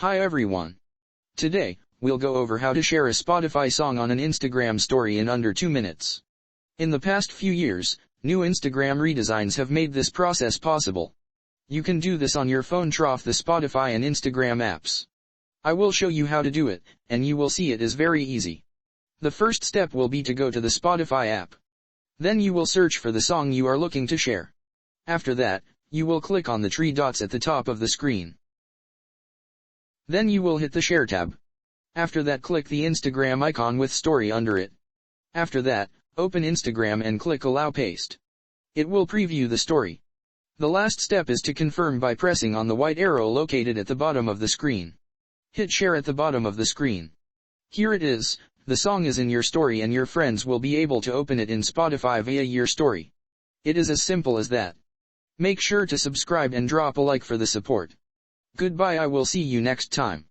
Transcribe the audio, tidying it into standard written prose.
Hi everyone. Today, we'll go over how to share a Spotify song on an Instagram story in under 2 minutes. In the past few years, new Instagram redesigns have made this process possible. You can do this on your phone through the Spotify and Instagram apps. I will show you how to do it, and you will see it is very easy. The first step will be to go to the Spotify app. Then you will search for the song you are looking to share. After that, you will click on the three dots at the top of the screen. Then you will hit the Share tab. After that, click the Instagram icon with story under it. After that, open Instagram and click Allow Paste. It will preview the story. The last step is to confirm by pressing on the white arrow located at the bottom of the screen. Hit Share at the bottom of the screen. Here it is, the song is in your story and your friends will be able to open it in Spotify via your story. It is as simple as that. Make sure to subscribe and drop a like for the support. Goodbye, I will see you next time.